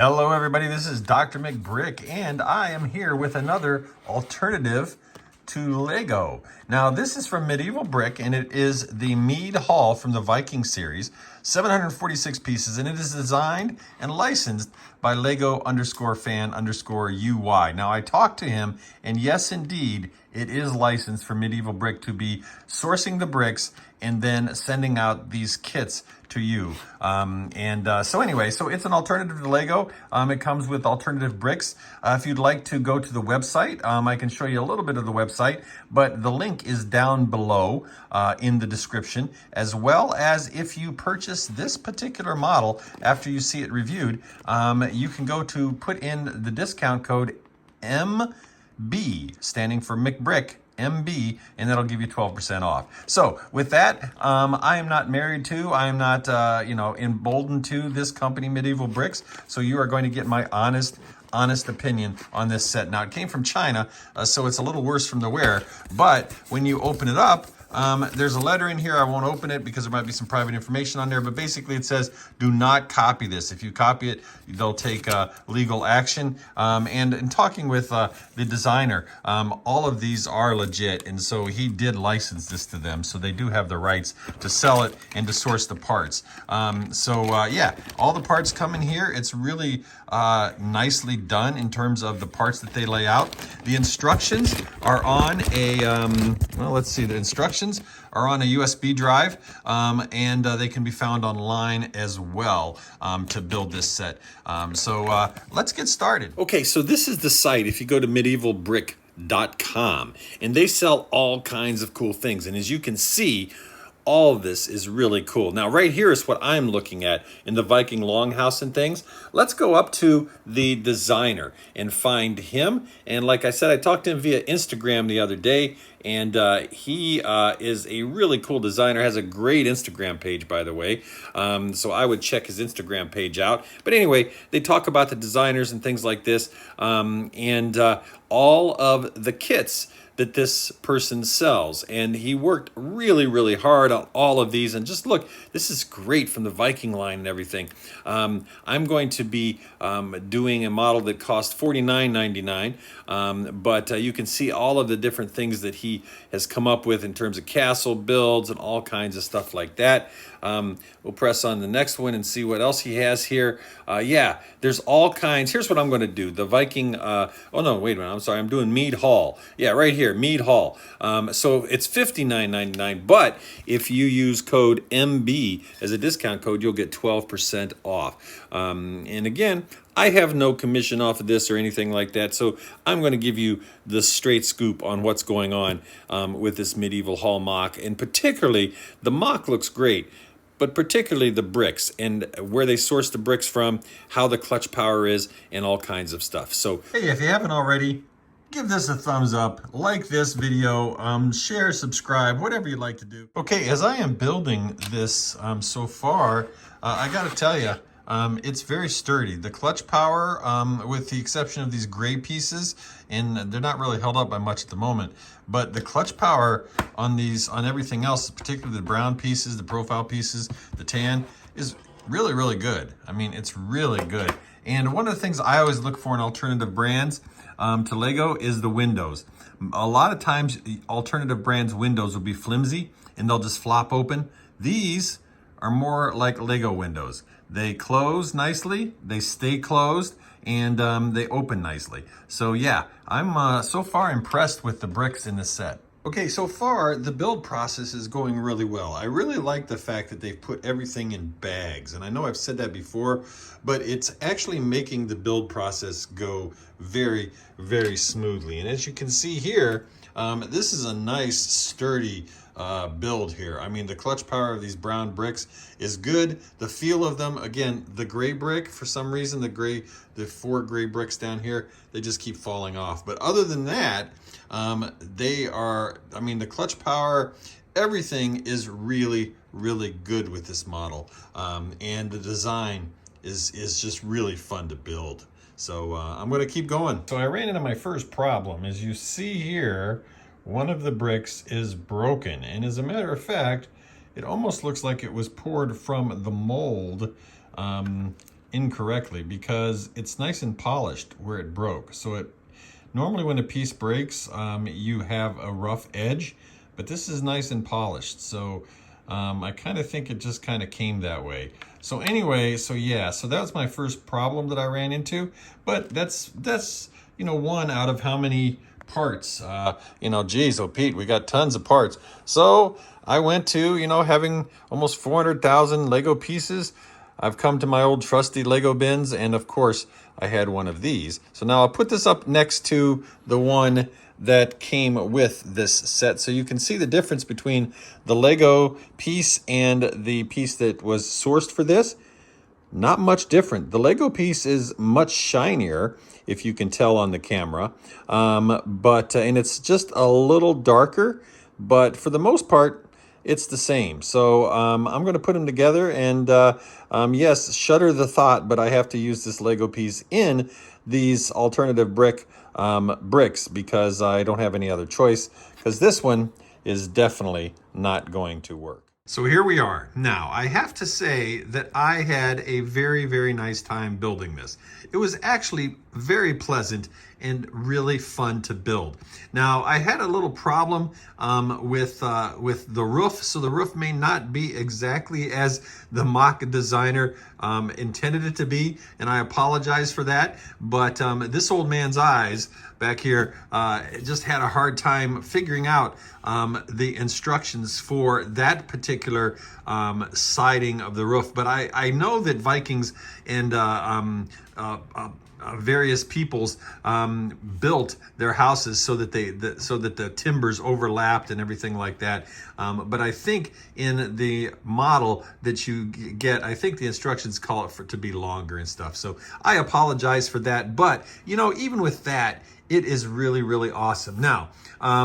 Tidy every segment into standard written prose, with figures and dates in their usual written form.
Hello everybody, this is Drmcbrick and I am here with another alternative to Lego. Now this is from Medieval Brick and it is the Mead haul from the Viking series, 746 pieces, and it is designed and licensed by Lego_fan_UY. Now I talked to him and yes indeed, it is licensed for Medieval Brick to be sourcing the bricks and then sending out these kits to you. So it's an alternative to Lego. It comes with alternative bricks. If you'd like to go to the website, I can show you a little bit of the website, but the link is down below in the description, as well as if you purchase this particular model after you see it reviewed, you can go to put in the discount code MB, standing for McBrick, MB, and that'll give you 12% off. So with that, I am not married to, I am not, emboldened to this company, Medieval Bricks. So you are going to get my honest opinion on this set. Now it came from China, so it's a little worse from the wear, but when you open it up, there's a letter in here. I won't open it because there might be some private information on there, but basically it says, do not copy this. If you copy it, they'll take legal action. And in talking with the designer, all of these are legit. And so he did license this to them. So they do have the rights to sell it and to source the parts. Yeah, all the parts come in here. It's really nicely done in terms of the parts that they lay out. The instructions are on a, the instructions are on a USB drive, and they can be found online as well to build this set. Let's get started. Okay, so this is the site. If you go to medievalbrick.com, and they sell all kinds of cool things. And as you can see, all of this is really cool. Now, right here is what I'm looking at in the Viking longhouse and things. Let's go up to the designer and find him. And like I said, I talked to him via Instagram the other day, and he is a really cool designer, has a great Instagram page, by the way. So I would check his Instagram page out. But anyway, they talk about the designers and things like this, and all of the kits that this person sells. And he worked really, really hard on all of these. And just look, this is great from the Viking line and everything. I'm going to be doing a model that cost $49.99, but you can see all of the different things that he has come up with in terms of castle builds and all kinds of stuff like that. We'll press on the next one and see what else he has here. Yeah, there's all kinds. Here's what I'm going to do. The Viking, oh no, wait a minute, I'm sorry, I'm doing Mead Hall. Yeah, right here, Mead Hall. So it's $59.99, but if you use code MB as a discount code, you'll get 12% off. And again, I have no commission off of this or anything like that, so I'm going to give you the straight scoop on what's going on with this Medieval Hall MOC, and particularly the MOC looks great, but particularly the bricks and where they source the bricks from, how the clutch power is, and all kinds of stuff. So, hey, if you haven't already, give this a thumbs up, like this video, share, subscribe, whatever you'd like to do. Okay, as I am building this so far, I got to tell you, it's very sturdy. The clutch power, with the exception of these gray pieces, and they're not really held up by much at the moment, but the clutch power on everything else, particularly the brown pieces, the profile pieces, the tan, is really, really good. I mean, it's really good. And one of the things I always look for in alternative brands to Lego is the windows. A lot of times, alternative brands' windows will be flimsy and they'll just flop open. These are more like Lego windows. They close nicely, they stay closed, and they open nicely. So yeah, I'm so far impressed with the bricks in this set. Okay, so far the build process is going really well. I really like the fact that they've put everything in bags, and I know I've said that before, but it's actually making the build process go very, very smoothly. And as you can see here, this is a nice, sturdy build here. I mean, the clutch power of these brown bricks is good. The feel of them, again, the gray brick, for some reason, the four gray bricks down here, they just keep falling off. But other than that, the clutch power, everything is really, really good with this model. And the design is just really fun to build. So I'm going to keep going. So I ran into my first problem. As you see here, one of the bricks is broken. And as a matter of fact, it almost looks like it was poured from the mold incorrectly because it's nice and polished where it broke. So it normally when a piece breaks, you have a rough edge, but this is nice and polished. So I kind of think it just kind of came that way. So anyway, so yeah, so that was my first problem that I ran into. But that's one out of how many parts? Geez, oh Pete, we got tons of parts. So I went to, having almost 400,000 Lego pieces. I've come to my old trusty Lego bins, and of course, I had one of these. So now I'll put this up next to the one that came with this set, so you can see the difference between the Lego piece and the piece that was sourced for this. Not much different. The Lego piece is much shinier, if you can tell on the camera, and it's just a little darker, but for the most part, it's the same. So I'm going to put them together, and yes, shudder the thought, but I have to use this Lego piece in these alternative bricks because I don't have any other choice, because this one is definitely not going to work. So here we are. Now, I have to say that I had a very, very nice time building this. It was actually very pleasant and really fun to build. Now, I had a little problem with the roof, so the roof may not be exactly as the MOC designer intended it to be, and I apologize for that. But this old man's eyes back here just had a hard time figuring out the instructions for that particular siding of the roof. But I know that Vikings and various peoples built their houses so that the timbers overlapped and everything like that. But I think in the model that you get, I think the instructions call it to be longer and stuff. So I apologize for that. But even with that, it is really, really awesome. Now,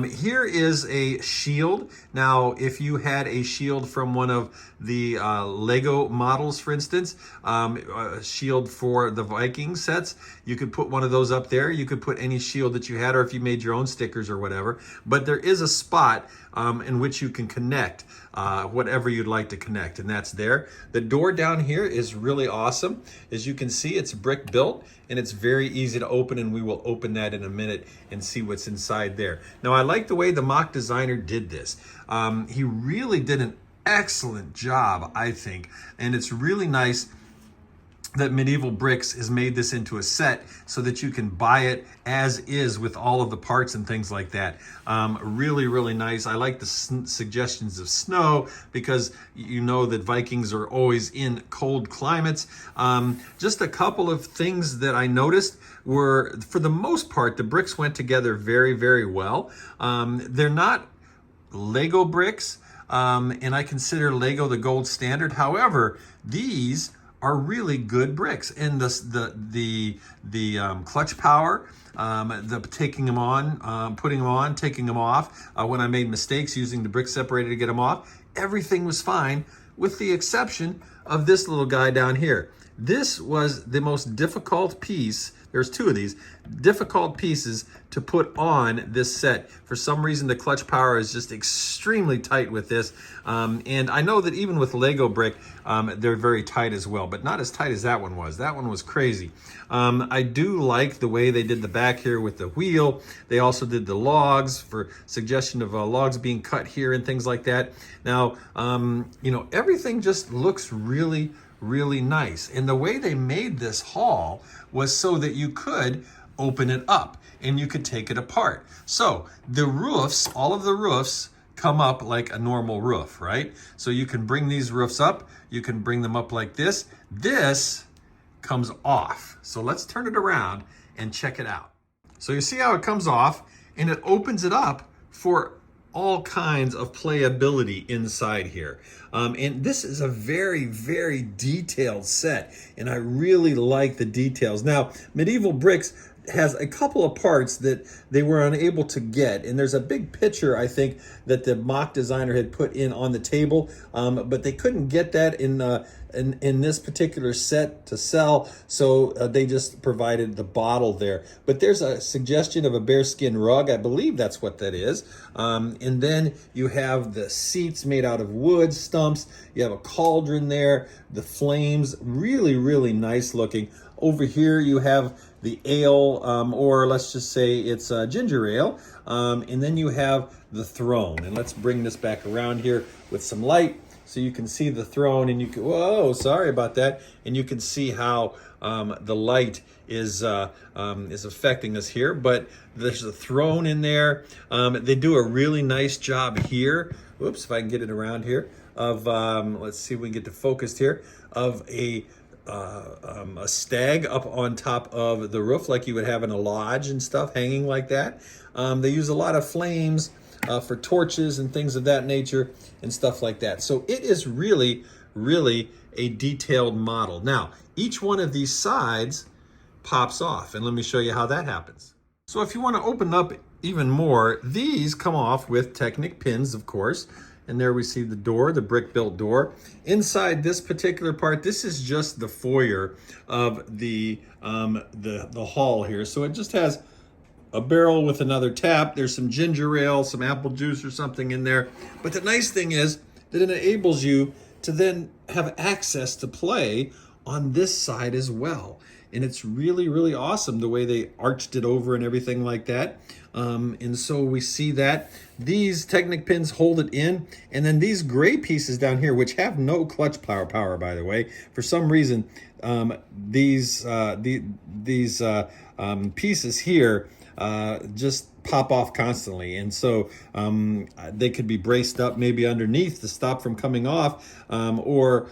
here is a shield. Now, if you had a shield from one of the Lego models, for instance, a shield for the Viking sets, you could put one of those up there. You could put any shield that you had, or if you made your own stickers or whatever. But there is a spot in which you can connect whatever you'd like to connect, and that's there. The door down here is really awesome. As you can see, it's brick built, and it's very easy to open, and we will open that in a minute and see what's inside there. Now, I like the way the MOC designer did this. He really did an excellent job, I think, and it's really nice that Medieval Bricks has made this into a set so that you can buy it as is with all of the parts and things like that. Really, really nice. I like the suggestions of snow because you know that Vikings are always in cold climates. Just a couple of things that I noticed were, for the most part, the bricks went together very, very well. They're not Lego bricks, and I consider Lego the gold standard. However, these are really good bricks, and the clutch power, the taking them on, putting them on, taking them off. When I made mistakes using the brick separator to get them off, everything was fine, with the exception of this little guy down here. This was the most difficult piece. There's two of these difficult pieces to put on this set. For some reason, the clutch power is just extremely tight with this. And I know that even with Lego brick, they're very tight as well, but not as tight as that one was. That one was crazy. I do like the way they did the back here with the wheel. They also did the logs for suggestion of logs being cut here and things like that. Now, everything just looks really, really nice. And the way they made this hall was so that you could open it up and you could take it apart. So the roofs, all of the roofs come up like a normal roof, right? So you can bring these roofs up, you can bring them up like this. This comes off. So let's turn it around and check it out. So you see how it comes off, and it opens it up for all kinds of playability inside here. And this is a very, very detailed set, and I really like the details. Now, Medieval Bricks has a couple of parts that they were unable to get. And there's a big picture, I think, that the MOC designer had put in on the table, but they couldn't get that in this particular set to sell, so they just provided the bottle there. But there's a suggestion of a bearskin rug. I believe that's what that is. And then you have the seats made out of wood stumps. You have a cauldron there. The flames, really, really nice looking. Over here you have the ale, or let's just say it's ginger ale. And then you have the throne. And let's bring this back around here with some light so you can see the throne. And you can, whoa, sorry about that. And you can see how the light is affecting us here. But there's a throne in there. They do a really nice job here. Whoops, if I can get it around here. Of let's see if we can get to focused here. Of a stag up on top of the roof like you would have in a lodge and stuff, hanging like that. They use a lot of flames for torches and things of that nature and stuff like that. So it is really, really a detailed model. Now, each one of these sides pops off, and let me show you how that happens. So if you want to open up even more, these come off with Technic pins, of course. And there we see the door, the brick-built door. Inside this particular part, this is just the foyer of the hall here. So it just has a barrel with another tap. There's some ginger ale, some apple juice or something in there. But the nice thing is that it enables you to then have access to play on this side as well. And it's really, really awesome the way they arched it over and everything like that. And so we see that these Technic pins hold it in, and then these gray pieces down here, which have no clutch power, by the way, for some reason, these pieces here just pop off constantly, and so they could be braced up maybe underneath to stop from coming off, or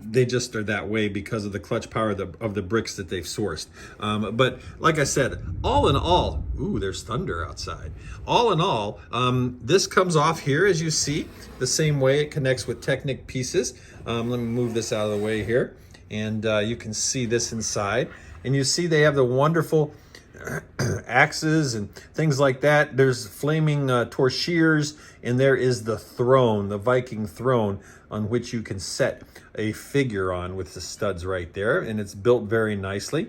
they just are that way because of the clutch power of the bricks that they've sourced. But like I said, all in all, ooh, there's thunder outside. All in all, this comes off here, as you see, the same way it connects with Technic pieces. Let me move this out of the way here, and you can see this inside. And you see they have the wonderful axes and things like that. There's flaming torchieres, and there is the throne, the Viking throne, on which you can set a figure on with the studs right there, and it's built very nicely.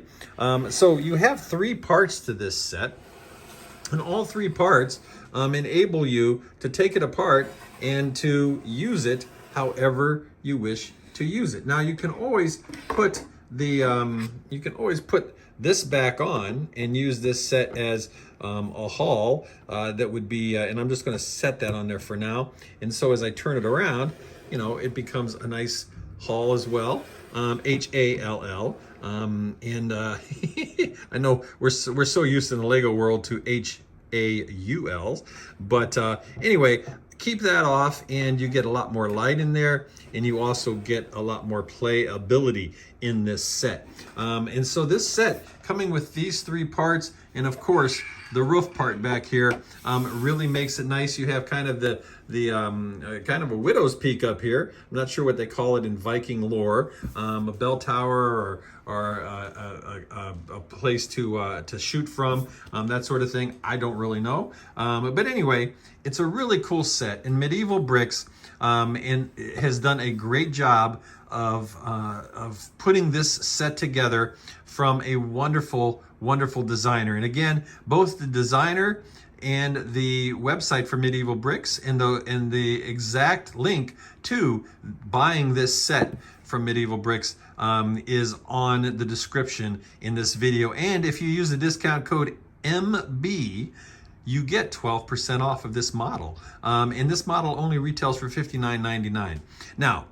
So you have 3 parts to this set, and all 3 parts enable you to take it apart and to use it however you wish to use it. Now you can always put this back on and use this set as a haul that would be, and I'm just going to set that on there for now. And so as I turn it around, you know, it becomes a nice haul as well, H-A-L-L. And I know we're so used in the Lego world to H-A-U-Ls, but anyway, keep that off and you get a lot more light in there, and you also get a lot more playability in this set. And so this set, coming with these 3 parts, and of course the roof part back here, really makes it nice. You have kind of the kind of a widow's peak up here. I'm not sure what they call it in Viking lore, a bell tower or a place to shoot from, that sort of thing. I don't really know, but anyway, it's a really cool set. And Medieval Bricks has done a great job of putting this set together from a wonderful designer. And again, both the designer and the website for Medieval Bricks and the exact link to buying this set from Medieval Bricks is on the description in this video. And if you use the discount code MB, you get 12% off of this model. And this model only retails for $59.99. Now,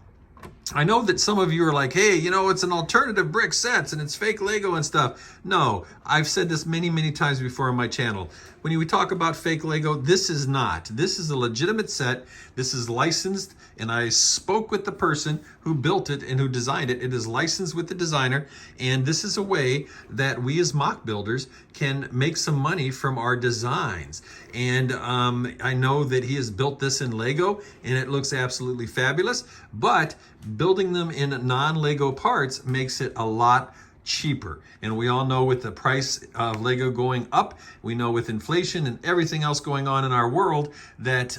I know that some of you are like, hey, you know, it's an alternative brick sets and it's fake Lego and stuff. No, I've said this many times before on my channel. When we talk about fake Lego, this is not. This is a legitimate set. This is licensed, and I spoke with the person who built it and who designed it. It is licensed with the designer, and this is a way that we as MOC builders can make some money from our designs. And I know that he has built this in Lego, and it looks absolutely fabulous, but building them in non-Lego parts makes it a lot cheaper. And we all know with the price of Lego going up, we know with inflation and everything else going on in our world that,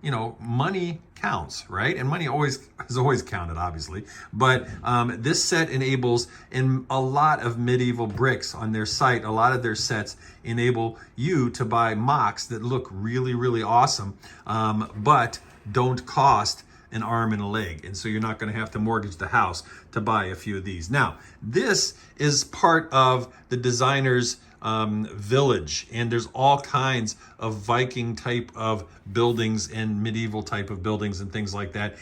you know, money counts, right? And money has always counted, obviously. But this set enables, in a lot of Medieval Bricks on their site, a lot of their sets enable you to buy MOCs that look really, really awesome, but don't cost an arm and a leg. And so you're not going to have to mortgage the house to buy a few of these. Now, this is part of the designer's village, and there's all kinds of Viking type of buildings and medieval type of buildings and things like that.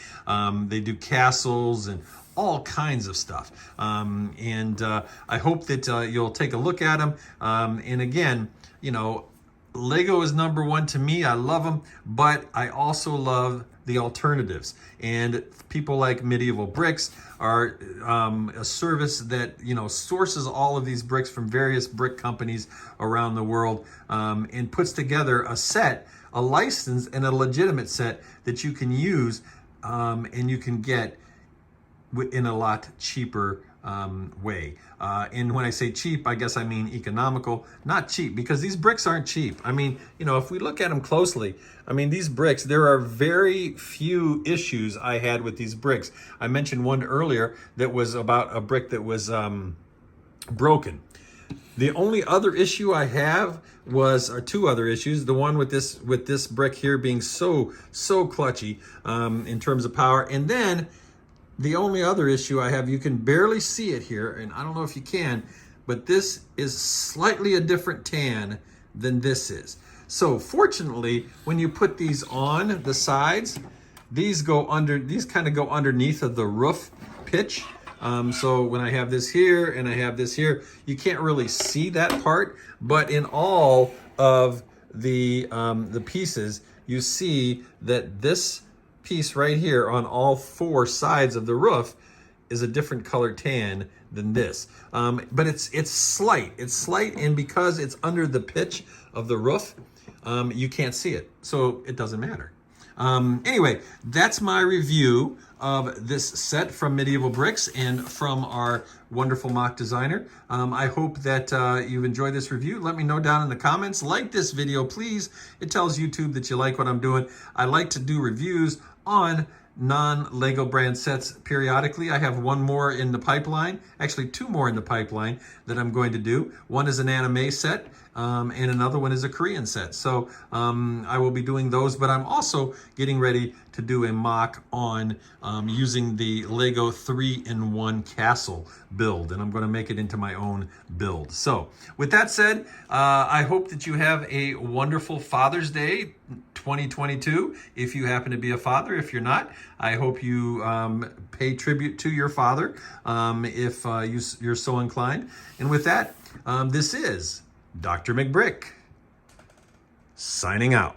They do castles and all kinds of stuff. I hope that you'll take a look at them. And again, you know, Lego is number one to me. I love them, but I also love the alternatives. And people like Medieval Bricks are a service that, you know, sources all of these bricks from various brick companies around the world, and puts together a set, a licensed and a legitimate set that you can use, and you can get in a lot cheaper way. And when I say cheap, I guess I mean economical, not cheap, because these bricks aren't cheap. I mean, you know, if we look at them closely, I mean, these bricks, there are very few issues I had with these bricks. I mentioned one earlier that was about a brick that was broken. The only other issue I have was, or two other issues. The one with this brick here being so clutchy in terms of power, and then the only other issue I have, you can barely see it here, and I don't know if you can, but this is slightly a different tan than this is. So fortunately, when you put these on the sides, these kind of go underneath of the roof pitch. So when I have this here and I have this here, you can't really see that part, but in all of the pieces, you see that this piece right here on all four sides of the roof is a different color tan than this. But it's slight, and because it's under the pitch of the roof, you can't see it, so it doesn't matter. Anyway, that's my review of this set from Medieval Bricks and from our wonderful MOC designer. I hope that you've enjoyed this review. Let me know down in the comments. Like this video, please. It tells YouTube that you like what I'm doing. I like to do reviews on non-Lego brand sets periodically. I have one more in the pipeline, actually two more in the pipeline that I'm going to do. One is an anime set, and another one is a Korean set. So I will be doing those, but I'm also getting ready to do a MOC on using the Lego 3-in-1 castle build, and I'm going to make it into my own build. So with that said, I hope that you have a wonderful Father's Day 2022. If you happen to be a father, if you're not, I hope you pay tribute to your father if you're so inclined. And with that, this is Drmcbrick signing out.